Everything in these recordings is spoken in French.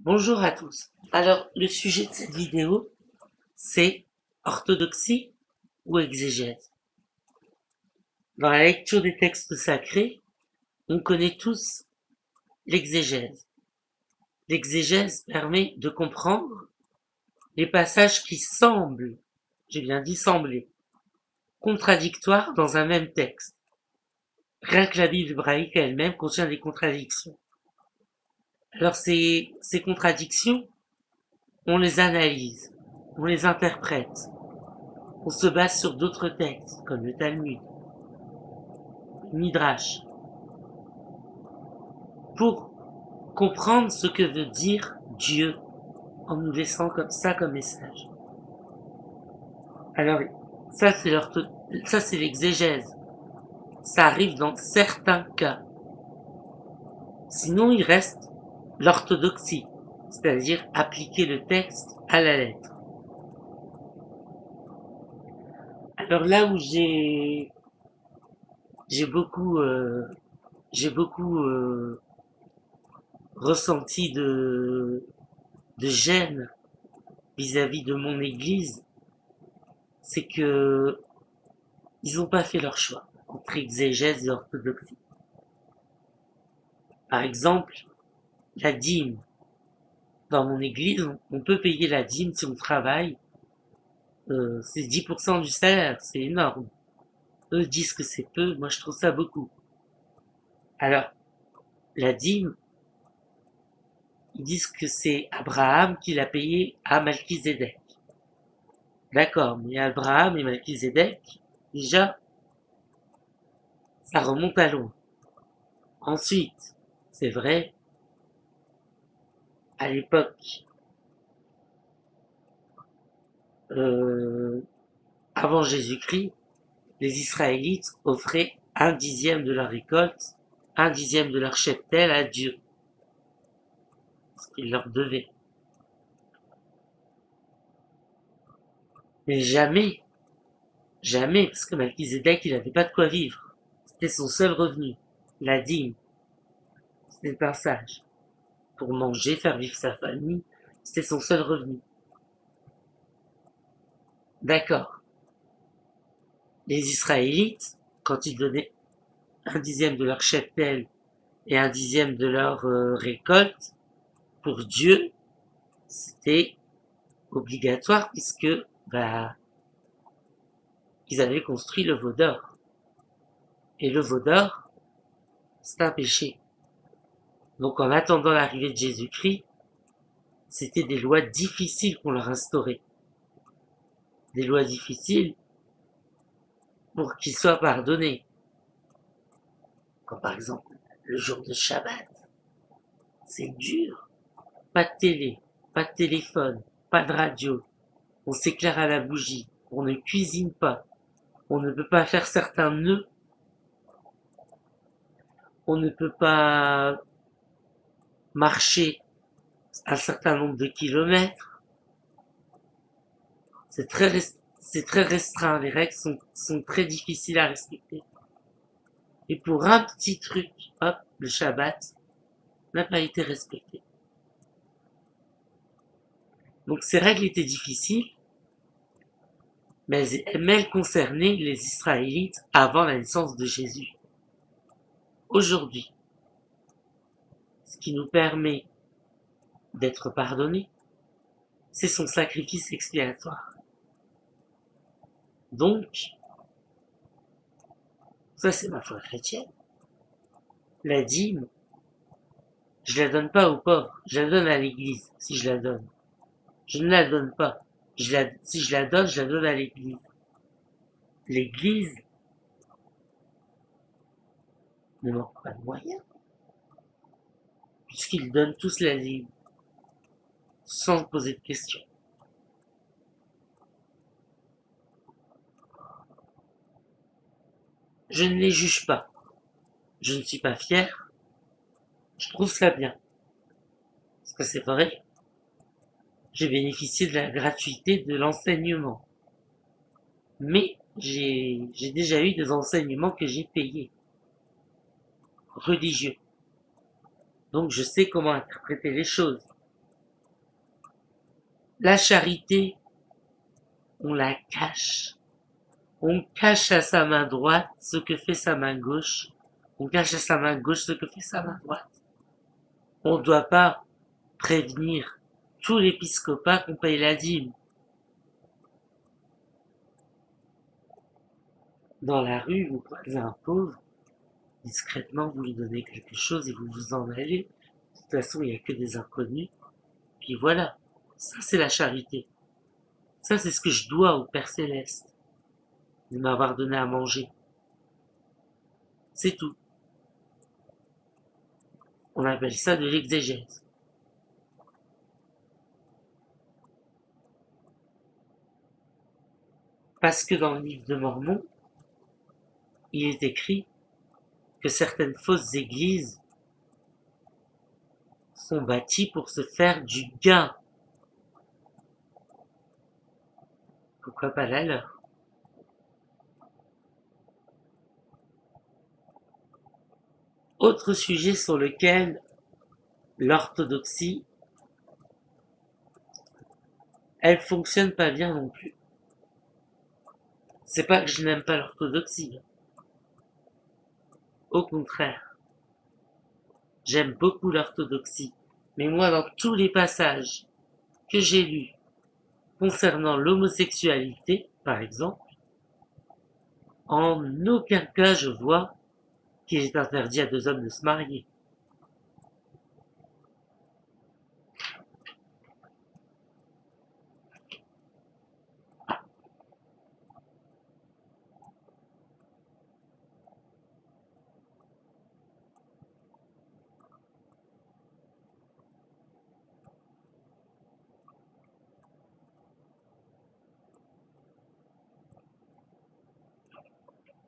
Bonjour à tous. Alors, le sujet de cette vidéo, c'est orthodoxie ou exégèse. Dans la lecture des textes sacrés, on connaît tous l'exégèse. L'exégèse permet de comprendre les passages qui semblent, j'ai bien dit sembler, contradictoires dans un même texte. Rien que la Bible hébraïque elle-même contient des contradictions. Alors ces contradictions, on les analyse, on les interprète, on se base sur d'autres textes, comme le Talmud, le Midrash, pour comprendre ce que veut dire Dieu en nous laissant comme ça comme message. Alors, ça c'est l'exégèse. Ça arrive dans certains cas. Sinon, il reste l'orthodoxie, c'est-à-dire appliquer le texte à la lettre. Alors là où j'ai beaucoup j'ai beaucoup ressenti de gêne vis-à-vis de mon église, c'est que ils n'ont pas fait leur choix entre exégèse et orthodoxie. Par exemple, la dîme. Dans mon église, on peut payer la dîme si on travaille. C'est 10% du salaire, c'est énorme. Eux disent que c'est peu, moi je trouve ça beaucoup. Alors, la dîme, ils disent que c'est Abraham qui l'a payé à Malchizedek. D'accord, mais Abraham et Malchizedek, déjà, ça remonte à loin. Ensuite, c'est vrai, à l'époque, euh, avant Jésus-Christ, les Israélites offraient un dixième de leur récolte, un dixième de leur cheptel à Dieu, ce qu'il leur devait. Mais jamais, jamais, parce que Malchizedek, il n'avait pas de quoi vivre. C'était son seul revenu, la dîme. C'était un sage. Pour manger, faire vivre sa famille, c'était son seul revenu. D'accord. Les Israélites, quand ils donnaient un dixième de leur cheptel et un dixième de leur récolte, pour Dieu, c'était obligatoire puisque bah, ils avaient construit le veau d'or. Et le veau d'or, c'est un péché. Donc en attendant l'arrivée de Jésus-Christ, c'était des lois difficiles qu'on leur instaurait. Des lois difficiles pour qu'ils soient pardonnés. Comme par exemple le jour de Shabbat. C'est dur. Pas de télé, pas de téléphone, pas de radio. On s'éclaire à la bougie. On ne cuisine pas. On ne peut pas faire certains nœuds. On ne peut pas marcher un certain nombre de kilomètres. C'est très restreint. Les règles sont très difficiles à respecter. Et pour un petit truc, hop, le Shabbat n'a pas été respecté. Donc ces règles étaient difficiles, mais elles concernaient les Israélites avant la naissance de Jésus. Aujourd'hui, ce qui nous permet d'être pardonnés, c'est son sacrifice expiatoire. Donc, ça c'est ma foi chrétienne. La dîme, je la donne pas aux pauvres, je la donne à l'église, si je la donne. Je ne la donne pas. Si je la donne à l'église. L'église ne manque pas de moyens, puisqu'ils donnent tous la dîme, sans poser de questions. Je ne les juge pas. Je ne suis pas fier. Je trouve ça bien. Parce que c'est vrai, j'ai bénéficié de la gratuité de l'enseignement. Mais j'ai déjà eu des enseignements que j'ai payés, religieux. Donc je sais comment interpréter les choses. La charité, on la cache. On cache à sa main droite ce que fait sa main gauche. On cache à sa main gauche ce que fait sa main droite. On ne doit pas prévenir tout l'épiscopat qu'on paye la dîme. Dans la rue, vous croisez un pauvre, discrètement vous lui donnez quelque chose et vous vous en allez. De toute façon, il n'y a que des inconnus. Puis voilà, ça c'est la charité. Ça c'est ce que je dois au Père Céleste, de m'avoir donné à manger. C'est tout. On appelle ça de l'exégèse. Parce que dans le livre de Mormon, il est écrit que certaines fausses églises sont bâties pour se faire du gain. Pourquoi pas la leur? Autre sujet sur lequel l'orthodoxie, elle fonctionne pas bien non plus. C'est pas que je n'aime pas l'orthodoxie. Au contraire, j'aime beaucoup l'orthodoxie. Mais moi, dans tous les passages que j'ai lus concernant l'homosexualité, par exemple, en aucun cas je vois qu'il est interdit à deux hommes de se marier.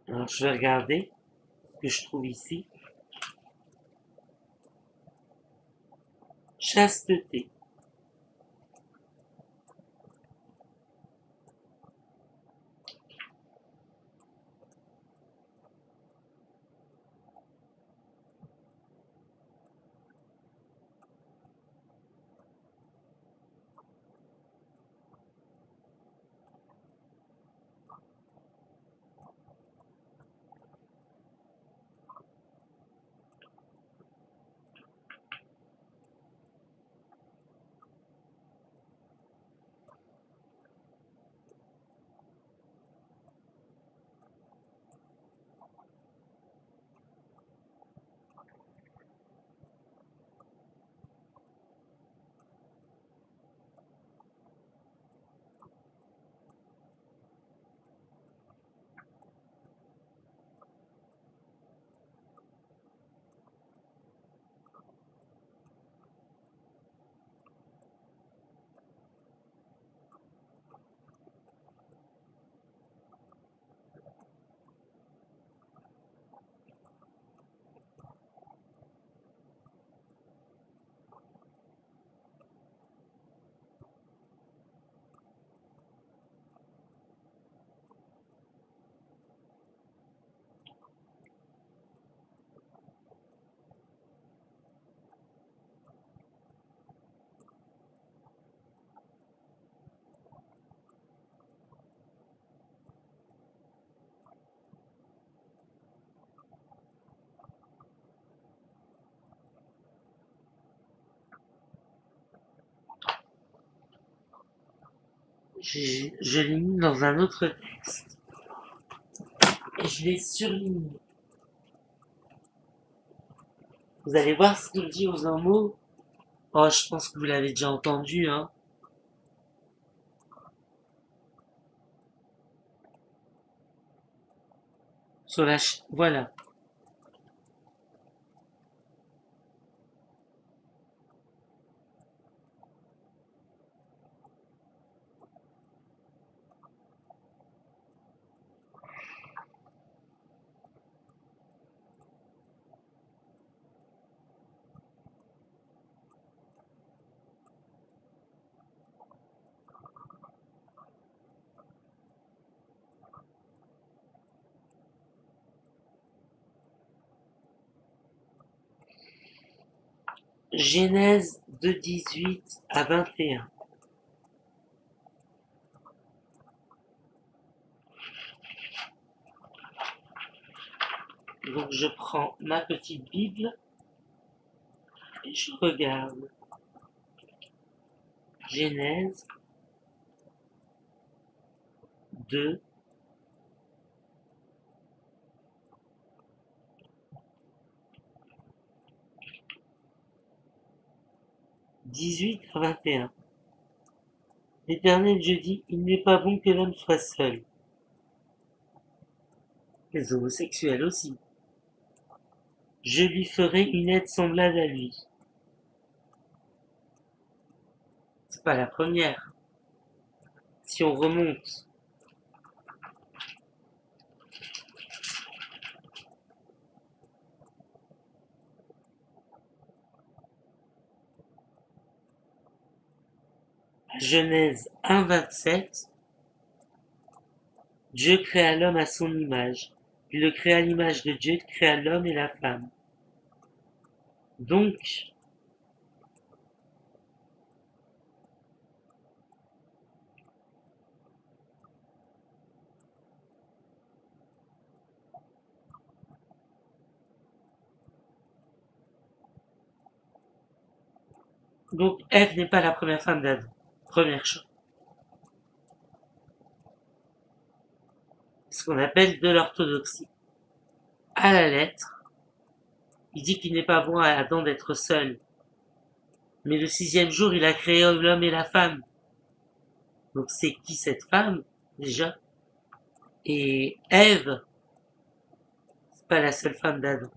Alors je vais regarder ce que je trouve ici. Chasteté. Je l'ai mis dans un autre texte et je l'ai surligné. Vous allez voir ce qu'il dit aux un mot. Oh, je pense que vous l'avez déjà entendu, hein. Sur la voilà. Genèse de 18 à 21. Donc je prends ma petite Bible et je regarde Genèse 2, 18 à 21. L'Éternel Dieu dit, il n'est pas bon que l'homme soit seul. Les homosexuels aussi. Je lui ferai une aide semblable à lui. C'est pas la première. Si on remonte à Genèse 1, 27, Dieu créa l'homme à son image. Il le créa à l'image de Dieu, créa l'homme et la femme. Donc, Ève n'est pas la première femme d'Adam. Première chose. Ce qu'on appelle de l'orthodoxie. À la lettre, il dit qu'il n'est pas bon à Adam d'être seul. Mais le 6e jour, il a créé l'homme et la femme. Donc c'est qui cette femme, déjà? Et Ève, c'est pas la seule femme d'Adam.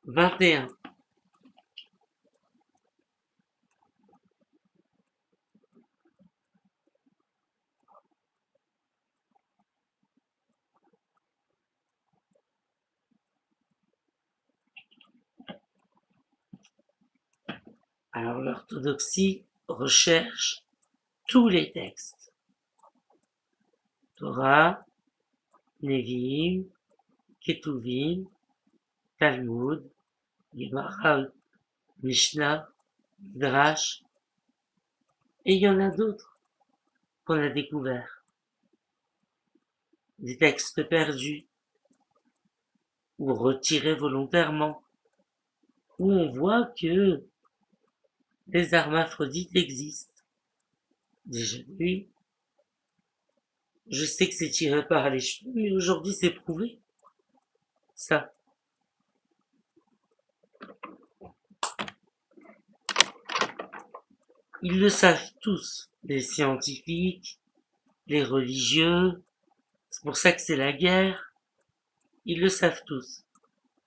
« 21. Alors l'orthodoxie recherche tous les textes. Torah, Nevi'im, Ketuvim, Talmud, Gemara, Mishnah, Midrash, et il y en a d'autres qu'on a découverts. Des textes perdus, ou retirés volontairement, où on voit que les hermaphrodites existent. Déjà, oui, je sais que c'est tiré par les cheveux, mais aujourd'hui c'est prouvé. Ça. Ils le savent tous, les scientifiques, les religieux, c'est pour ça que c'est la guerre, ils le savent tous.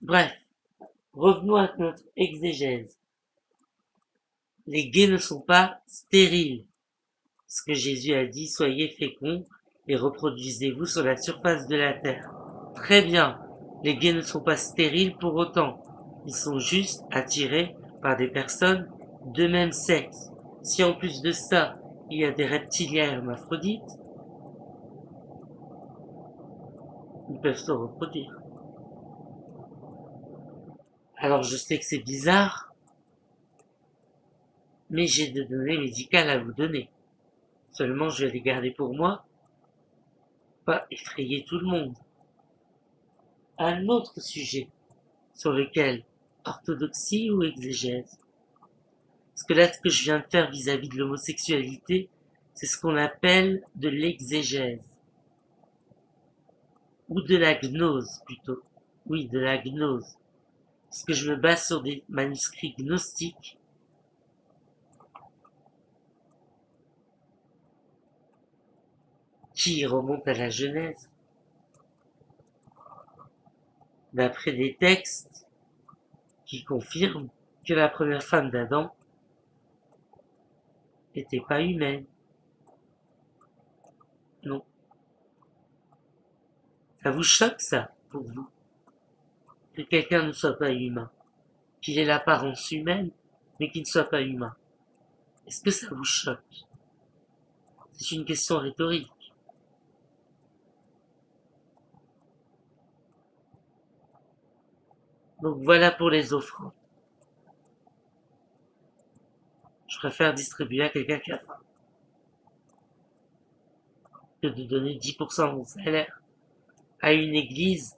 Bref, revenons à notre exégèse. Les gays ne sont pas stériles. Ce que Jésus a dit, soyez féconds et reproduisez-vous sur la surface de la terre. Très bien, les gays ne sont pas stériles pour autant. Ils sont juste attirés par des personnes de même sexe. Si en plus de ça, il y a des reptiliens hermaphrodites, ils peuvent se reproduire. Alors je sais que c'est bizarre, mais j'ai des données médicales à vous donner. Seulement je vais les garder pour moi, pas effrayer tout le monde. Un autre sujet sur lequel orthodoxie ou exégèse. Parce que là, ce que je viens de faire vis-à-vis de l'homosexualité, c'est ce qu'on appelle de l'exégèse. Ou de la gnose, plutôt. Oui, de la gnose. Parce que je me base sur des manuscrits gnostiques qui remontent à la Genèse. D'après des textes qui confirment que la première femme d'Adam n'était pas humaine. Non. Ça vous choque, ça, pour vous? Que quelqu'un ne soit pas humain? Qu'il ait l'apparence humaine, mais qu'il ne soit pas humain? Est-ce que ça vous choque? C'est une question rhétorique. Donc voilà pour les offrandes. Je préfère distribuer à quelqu'un qui a faim que de donner 10% de mon salaire à une église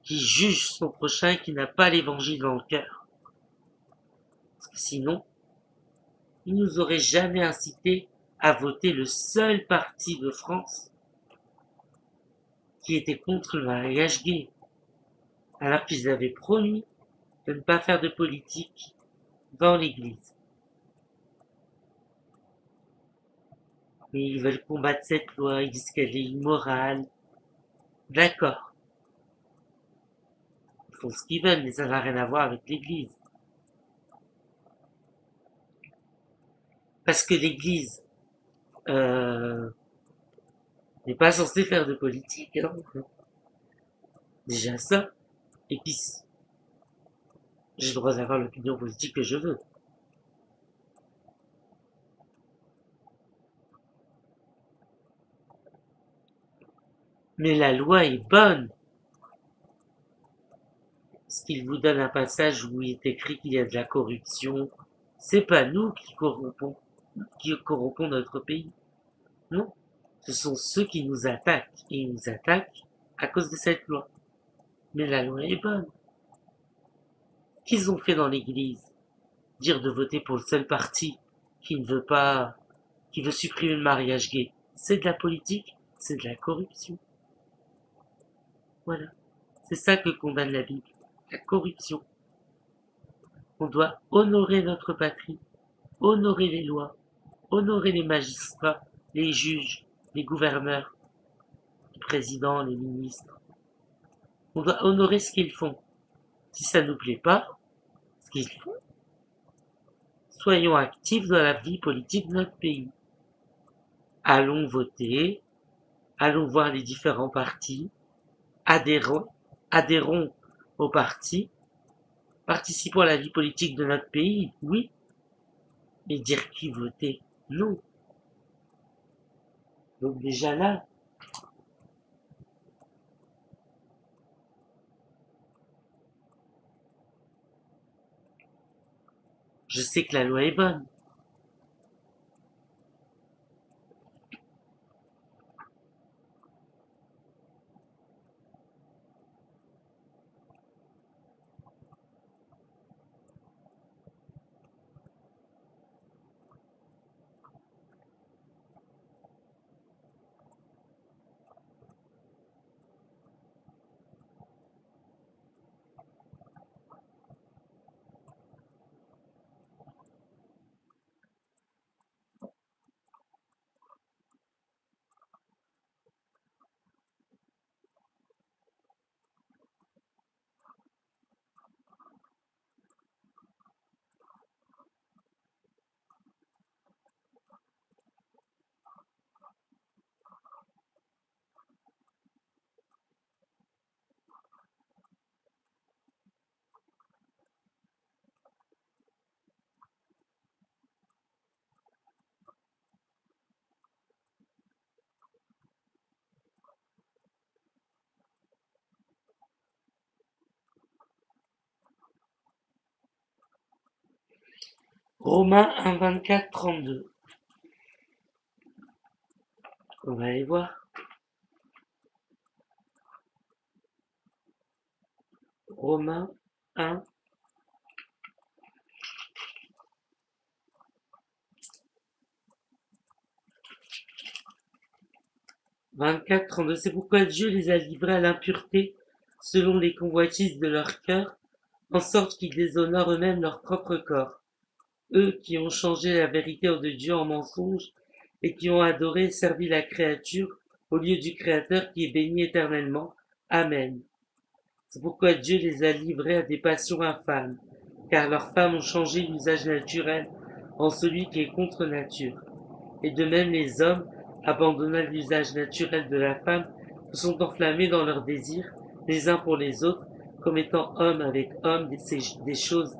qui juge son prochain et qui n'a pas l'évangile dans le cœur. Parce que sinon, il nous aurait jamais incité à voter le seul parti de France qui était contre le mariage gay, alors qu'ils avaient promis de ne pas faire de politique dans l'église. Mais ils veulent combattre cette loi, ils disent qu'elle est immorale. D'accord, ils font ce qu'ils veulent, mais ça n'a rien à voir avec l'église. Parce que l'église n'est pas censée faire de politique, hein. Déjà ça. Et puis, j'ai le droit d'avoir l'opinion politique que je veux. Mais la loi est bonne. Parce qu'il vous donne un passage où il est écrit qu'il y a de la corruption. C'est pas nous qui corrompons notre pays. Non. Ce sont ceux qui nous attaquent. Et ils nous attaquent à cause de cette loi. Mais la loi est bonne. Qu'ils ont fait dans l'église? Dire de voter pour le seul parti qui ne veut pas, qui veut supprimer le mariage gay. C'est de la politique, c'est de la corruption. Voilà. C'est ça que condamne la Bible. La corruption. On doit honorer notre patrie, honorer les lois, honorer les magistrats, les juges, les gouverneurs, les présidents, les ministres. On doit honorer ce qu'ils font. Si ça ne nous plaît pas, ce qu'ils font, soyons actifs dans la vie politique de notre pays. Allons voter, allons voir les différents partis, adhérons aux partis, participons à la vie politique de notre pays, oui, mais dire qui voter, non. Donc déjà là, je sais que la loi est bonne. Romains 1, 24, 32. On va aller voir. Romains 1, 24, 32. C'est pourquoi Dieu les a livrés à l'impureté selon les convoitises de leur cœur, en sorte qu'ils déshonorent eux-mêmes leur propre corps. Eux qui ont changé la vérité de Dieu en mensonge et qui ont adoré et servi la créature au lieu du Créateur qui est béni éternellement. Amen. C'est pourquoi Dieu les a livrés à des passions infâmes, car leurs femmes ont changé l'usage naturel en celui qui est contre nature. Et de même les hommes, abandonnant l'usage naturel de la femme, se sont enflammés dans leurs désirs, les uns pour les autres, commettant homme avec homme des choses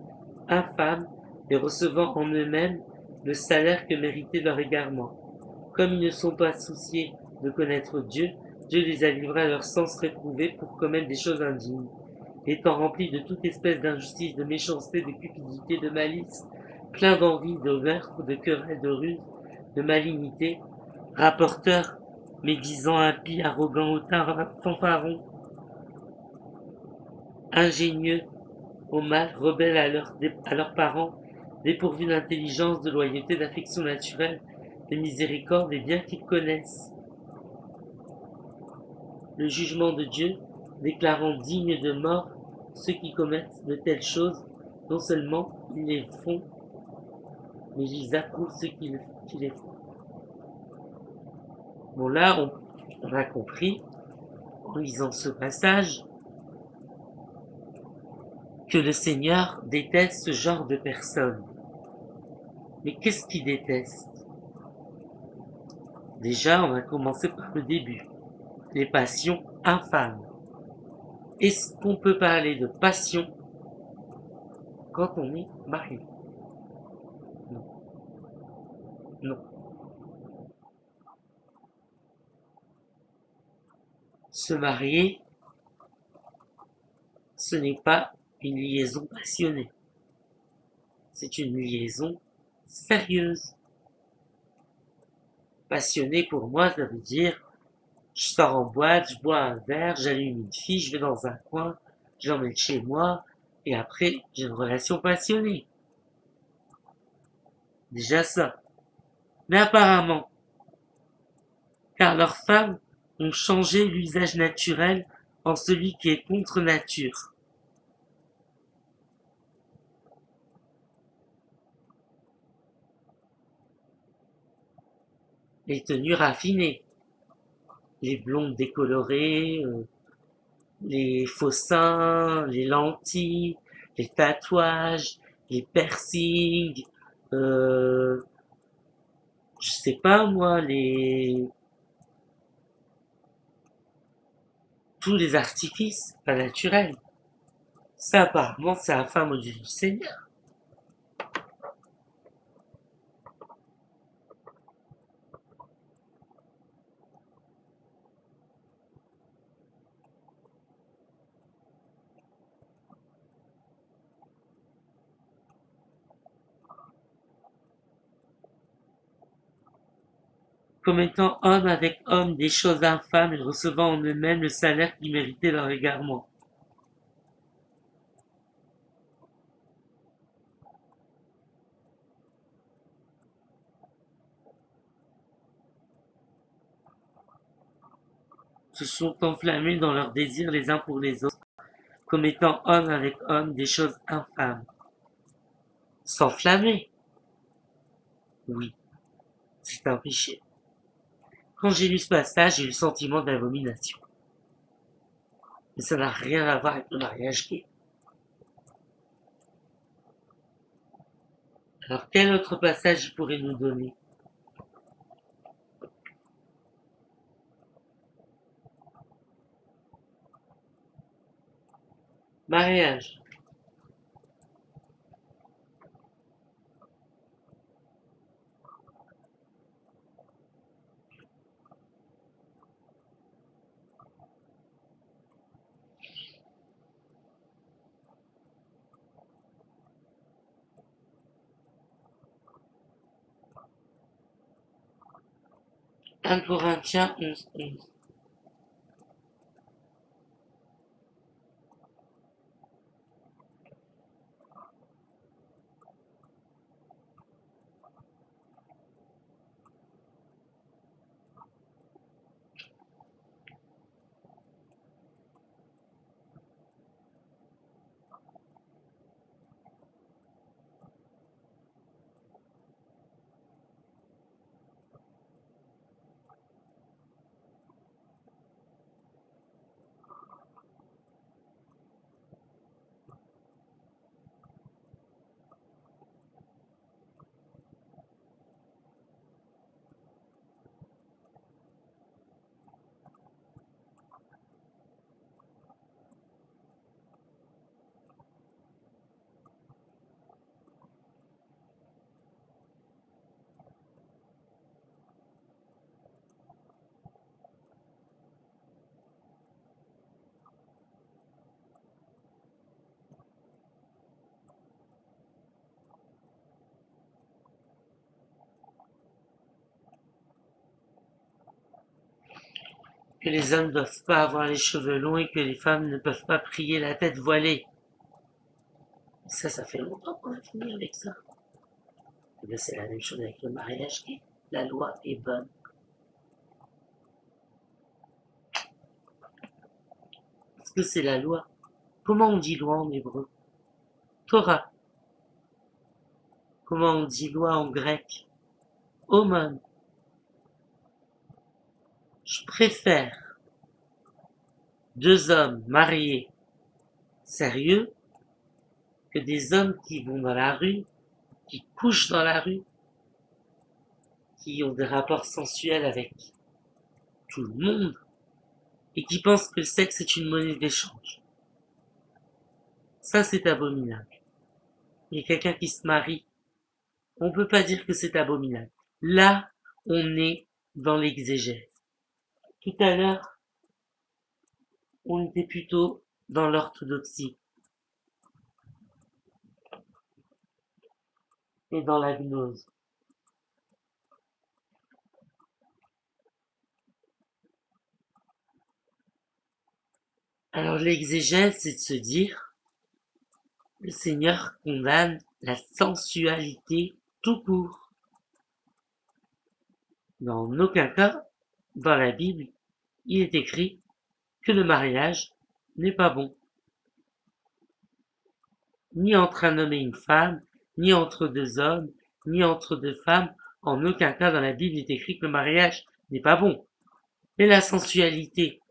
infâmes, et recevant en eux-mêmes le salaire que méritait leur égarement. Comme ils ne sont pas souciés de connaître Dieu, Dieu les a livrés à leur sens réprouvé pour commettre des choses indignes. Étant remplis de toute espèce d'injustice, de méchanceté, de cupidité, de malice, pleins d'envie, de meurtre, de querelle, de ruse, de malignité, rapporteurs, médisants, impies, arrogants, hautains, fanfarons, ingénieux au mal, rebelles à leurs parents, dépourvus d'intelligence, de loyauté, d'affection naturelle, de miséricorde et bien qu'ils connaissent le jugement de Dieu, déclarant dignes de mort ceux qui commettent de telles choses, non seulement ils les font, mais ils approuvent ceux qui les font. Bon là, on a compris, en lisant ce passage, que le Seigneur déteste ce genre de personnes. Mais qu'est-ce qu'il déteste? Déjà, on va commencer par le début. Les passions infâmes. Est-ce qu'on peut parler de passion quand on est marié? Non. Non. Se marier, ce n'est pas une liaison passionnée. C'est une liaison sérieuse. Passionné pour moi, ça veut dire je sors en boîte, je bois un verre, j'allume une fille, je vais dans un coin, je l'emmène chez moi, et après j'ai une relation passionnée. Déjà ça. Mais apparemment, car leurs femmes ont changé l'usage naturel en celui qui est contre nature. Les tenues raffinées, les blondes décolorées, les faux seins, les lentilles, les tatouages, les piercings, euh, je sais pas moi, tous les artifices pas naturels. Ça apparemment c'est la femme au Dieu du Seigneur. Commettant homme avec homme des choses infâmes et recevant en eux-mêmes le salaire qui méritait leur égarement. Se sont enflammés dans leurs désirs les uns pour les autres, commettant homme avec homme des choses infâmes. S'enflammer, oui, c'est un péché. Quand j'ai lu ce passage, j'ai eu le sentiment d'abomination. Mais ça n'a rien à voir avec le mariage gay. Alors quel autre passage il pourrait nous donner? Mariage. Un Corinthiens 11. que les hommes ne doivent pas avoir les cheveux longs et que les femmes ne peuvent pas prier la tête voilée. Ça fait longtemps qu'on a fini avec ça. Et bien c'est la même chose avec le mariage. La loi est bonne. Parce que c'est la loi. Comment on dit loi en hébreu? Torah. Comment on dit loi en grec? Homon. Je préfère 2 hommes mariés sérieux que des hommes qui vont dans la rue, qui couchent dans la rue, qui ont des rapports sensuels avec tout le monde et qui pensent que le sexe est une monnaie d'échange. Ça, c'est abominable. Il y a quelqu'un qui se marie, on peut pas dire que c'est abominable. Là, on est dans l'exégèse. Tout à l'heure, on était plutôt dans l'orthodoxie et dans la gnose. Alors l'exégèse, c'est de se dire, le Seigneur condamne la sensualité tout court. Dans aucun cas, dans la Bible, il est écrit que le mariage n'est pas bon. Ni entre un homme et une femme, ni entre 2 hommes, ni entre 2 femmes. En aucun cas dans la Bible il est écrit que le mariage n'est pas bon. Mais la sensualité,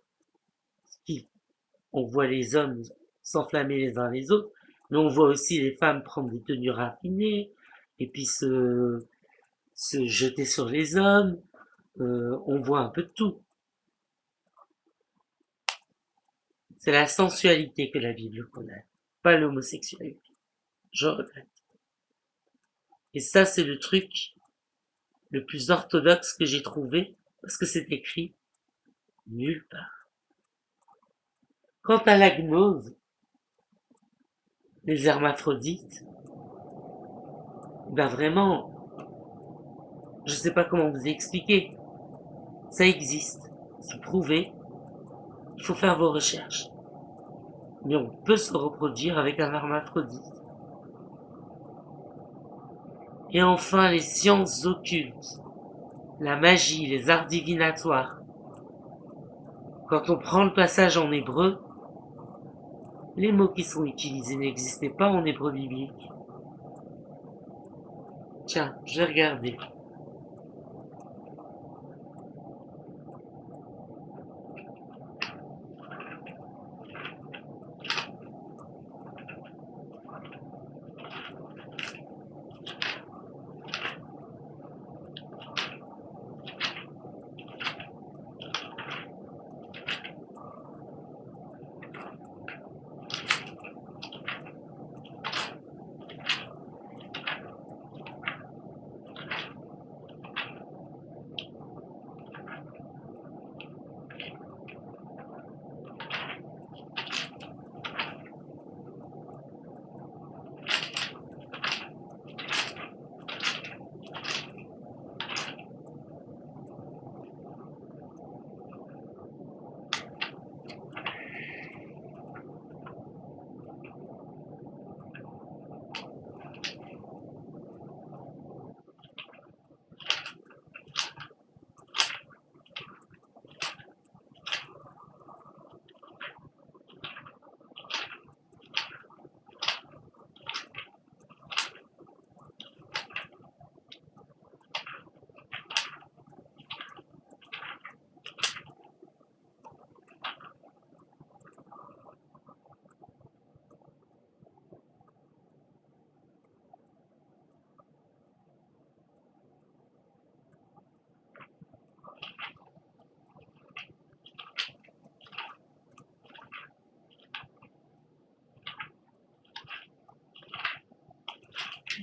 on voit les hommes s'enflammer les uns les autres, mais on voit aussi les femmes prendre des tenues raffinées, et puis se jeter sur les hommes. On voit un peu de tout. C'est la sensualité que la Bible condamne, pas l'homosexualité. Je regrette. Et ça, c'est le truc le plus orthodoxe que j'ai trouvé, parce que c'est écrit nulle part. Quant à la gnose, les hermaphrodites, ben vraiment, je sais pas comment vous expliquer. Ça existe, c'est prouvé, il faut faire vos recherches. Mais on peut se reproduire avec un hermaphrodite. Et enfin, les sciences occultes, la magie, les arts divinatoires. Quand on prend le passage en hébreu, les mots qui sont utilisés n'existaient pas en hébreu biblique. Tiens, je vais regarder.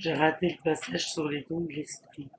J'ai raté le passage sur les dons de l'esprit.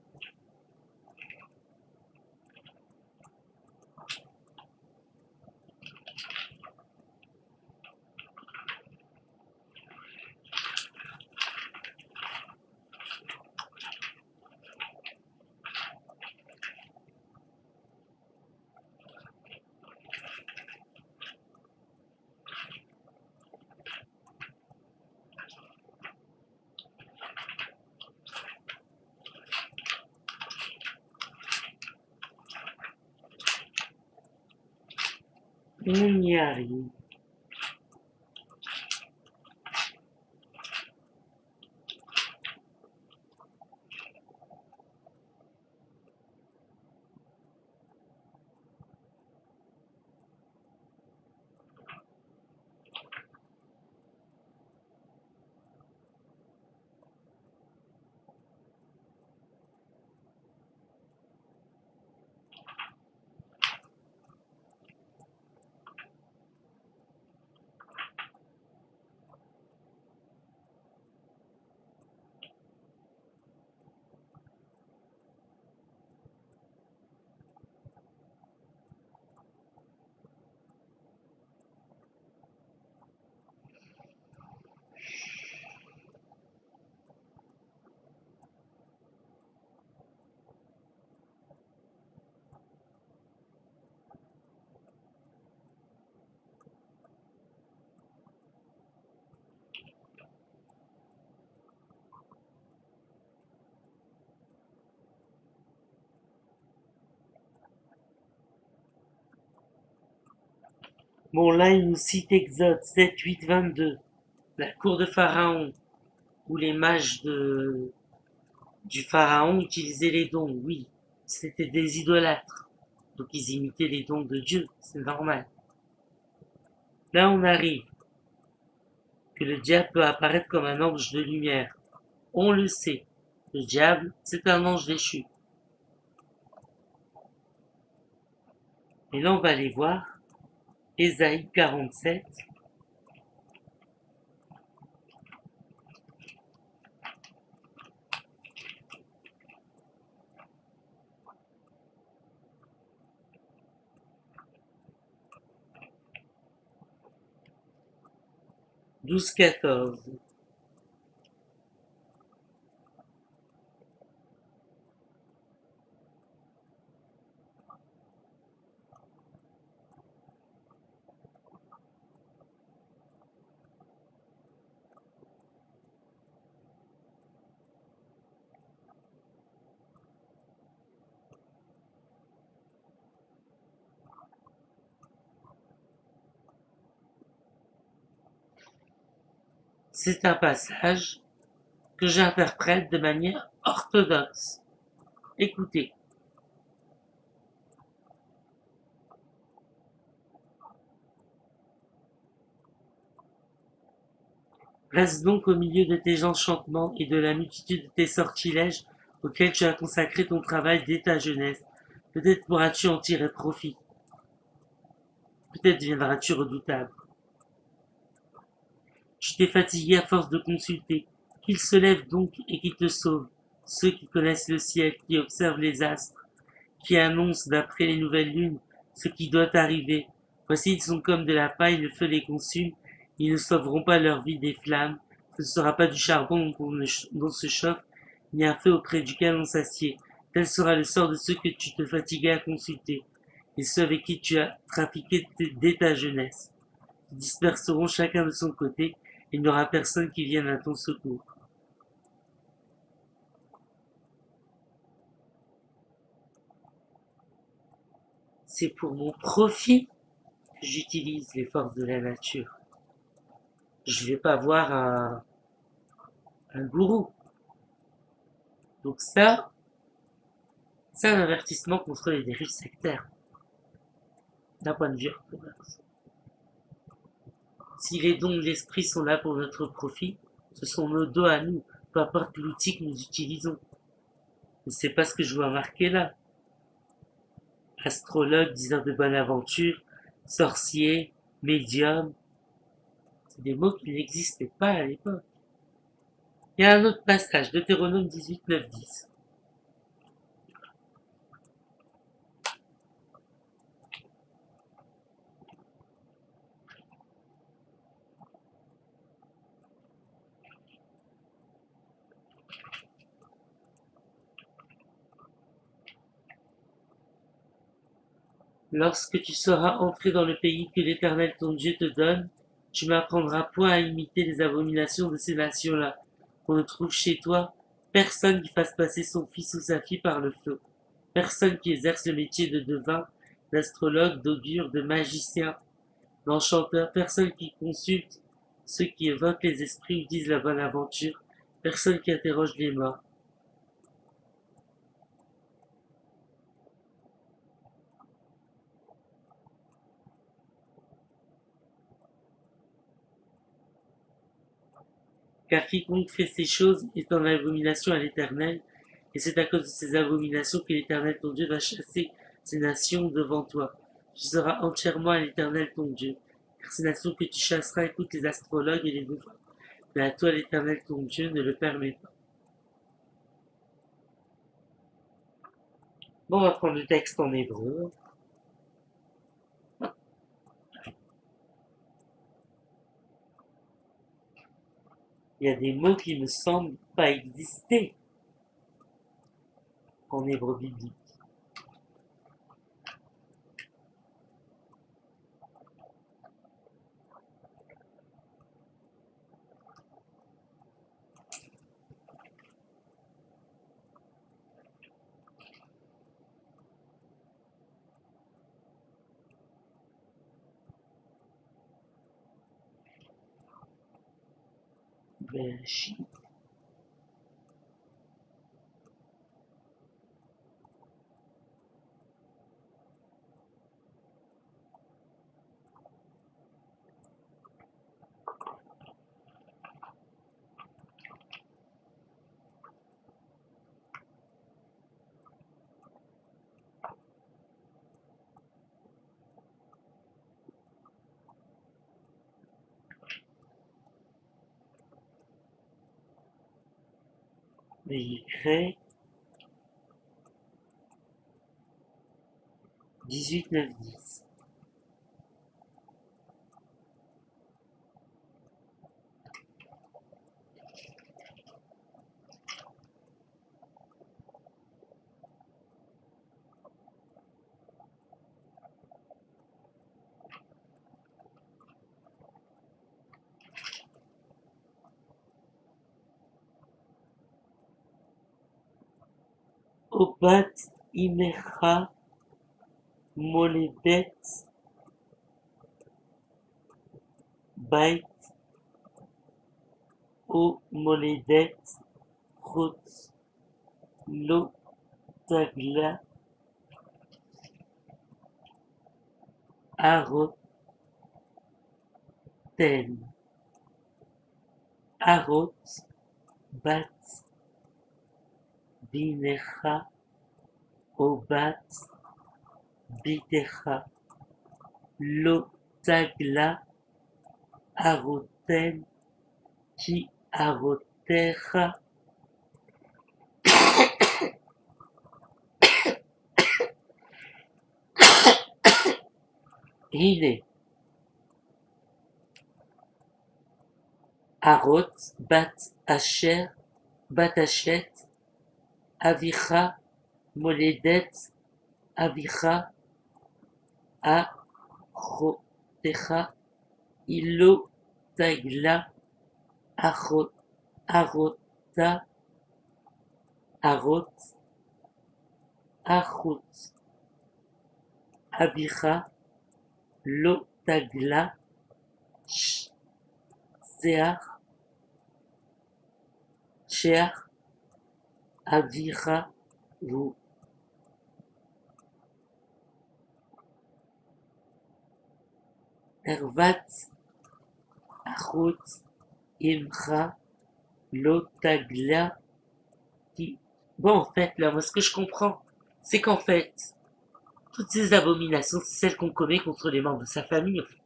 On y arrive. Bon, là, il nous cite Exode 7, 8, 22. La cour de Pharaon, où les mages du Pharaon utilisaient les dons. Oui, c'était des idolâtres. Donc ils imitaient les dons de Dieu, c'est normal. Là, on arrive. Que le diable peut apparaître comme un ange de lumière. On le sait. Le diable, c'est un ange déchu. Et là, on va aller voir Ésaïe 47. Douze 14. C'est un passage que j'interprète de manière orthodoxe. Écoutez. Reste donc au milieu de tes enchantements et de la multitude de tes sortilèges auxquels tu as consacré ton travail dès ta jeunesse. Peut-être pourras-tu en tirer profit. Peut-être deviendras-tu redoutable. Tu t'es fatigué à force de consulter. Qu'il se lève donc et qu'il te sauve. Ceux qui connaissent le ciel, qui observent les astres, qui annoncent d'après les nouvelles lunes ce qui doit arriver. Voici, ils sont comme de la paille, le feu les consume. Ils ne sauveront pas leur vie des flammes. Ce ne sera pas du charbon dont se chauffe, ni un feu auprès duquel on s'assied. Tel sera le sort de ceux que tu te fatiguais à consulter, et ceux avec qui tu as trafiqué dès ta jeunesse. Ils disperseront chacun de son côté, et il n'y aura personne qui vienne à ton secours. C'est pour mon profit que j'utilise les forces de la nature. Je vais pas voir un gourou. Donc ça, c'est un avertissement contre les dérives sectaires, d'un point de vue orthodoxe. Si les dons de l'esprit sont là pour notre profit, ce sont nos dos à nous, peu importe l'outil que nous utilisons. Mais c'est pas ce que je vois marqué là. Astrologue, diseur de bonne aventure, sorcier, médium, c'est des mots qui n'existaient pas à l'époque. Il y a un autre passage, Deutéronome 18, 9, 10. Lorsque tu seras entré dans le pays que l'Éternel ton Dieu te donne, tu m'apprendras point à imiter les abominations de ces nations-là. On ne trouve chez toi personne qui fasse passer son fils ou sa fille par le feu. Personne qui exerce le métier de devin, d'astrologue, d'augure, de magicien, L'enchanteur, personne qui consulte ceux qui évoquent les esprits ou disent la bonne aventure, personne qui interroge les morts. Car quiconque fait ces choses est en abomination à l'Éternel, et c'est à cause de ces abominations que l'Éternel ton Dieu va chasser ces nations devant toi. Tu seras entièrement à l'Éternel ton Dieu, car ces nations que tu chasseras écoutent les astrologues et les devins. Mais à toi l'Éternel ton Dieu ne le permet pas. Bon, on va prendre le texte en hébreu. Il y a des mots qui me semblent pas exister en hébreu biblique. Bereshit. Vayikra 18, 9, 10. Obat imecha moledet bait o moledet chutz lo tagla aroten arot bat binecha obat bitecha lo tagla aroten ki arotecha hine arot bat asher bat ashet avicha moledet avicha achotecha ilo tagla arota arot achut abicha lo tagla sheach avicha hu ervat achut imcha lo tagla qui. Bon, en fait, là, moi, ce que je comprends, c'est qu'en fait, toutes ces abominations, c'est celles qu'on commet contre les membres de sa famille, en fait.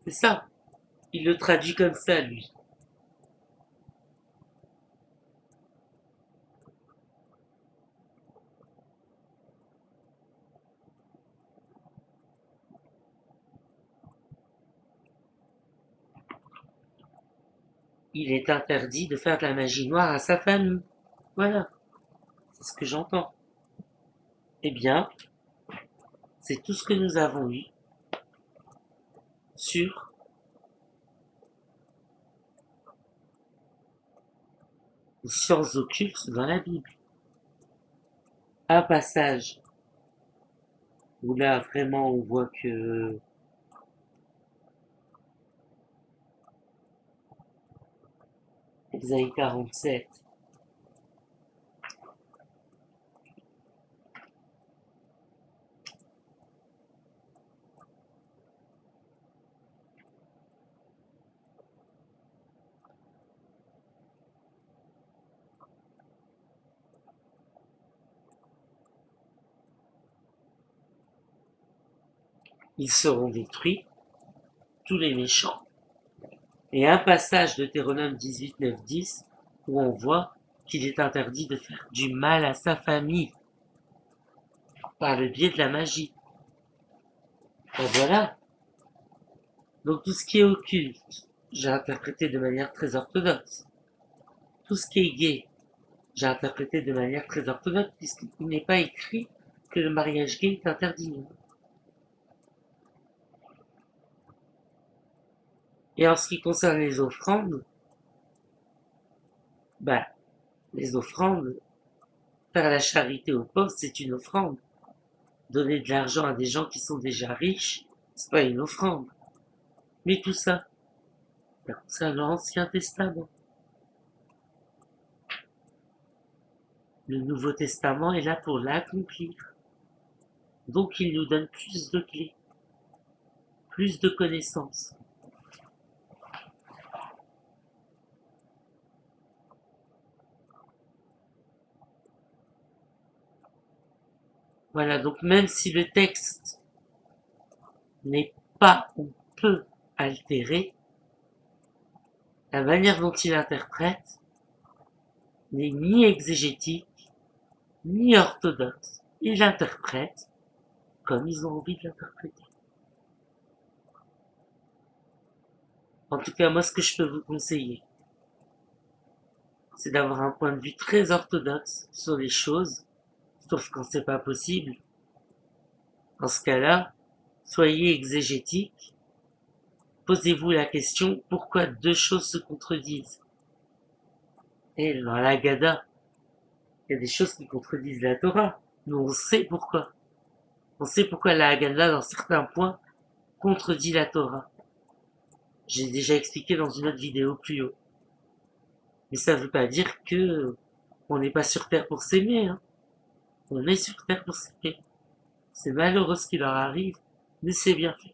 C'est ça. Il le traduit comme ça, lui. Il est interdit de faire de la magie noire à sa famille. Voilà. C'est ce que j'entends. Eh bien, c'est tout ce que nous avons eu sur les sciences occultes dans la Bible. Un passage où là, vraiment, on voit que Ésaïe 47, ils seront détruits, tous les méchants. Et un passage de Deutéronome 18, 9, 10, où on voit qu'il est interdit de faire du mal à sa famille par le biais de la magie. Ben voilà. Donc tout ce qui est occulte, j'ai interprété de manière très orthodoxe. Tout ce qui est gay, j'ai interprété de manière très orthodoxe, puisqu'il n'est pas écrit que le mariage gay est interdit. Et en ce qui concerne les offrandes, bah, les offrandes, faire la charité aux pauvres, c'est une offrande. Donner de l'argent à des gens qui sont déjà riches, c'est pas une offrande. Mais tout ça, ça concerne l'Ancien Testament. Le Nouveau Testament est là pour l'accomplir. Donc il nous donne plus de clés, plus de connaissances. Voilà, donc même si le texte n'est pas ou peu altéré, la manière dont il interprète n'est ni exégétique, ni orthodoxe. Il interprète comme ils ont envie de l'interpréter. En tout cas, moi, ce que je peux vous conseiller, c'est d'avoir un point de vue très orthodoxe sur les choses, sauf quand c'est pas possible. Dans ce cas-là, soyez exégétique. Posez-vous la question, pourquoi deux choses se contredisent? Et dans l'Agada, il y a des choses qui contredisent la Torah. Mais on sait pourquoi. On sait pourquoi la Haggadah, dans certains points, contredit la Torah. J'ai déjà expliqué dans une autre vidéo plus haut. Mais ça ne veut pas dire que on n'est pas sur Terre pour s'aimer. Hein. On est sur Terre pour s'aimer. C'est malheureux ce qui leur arrive, mais c'est bien fait.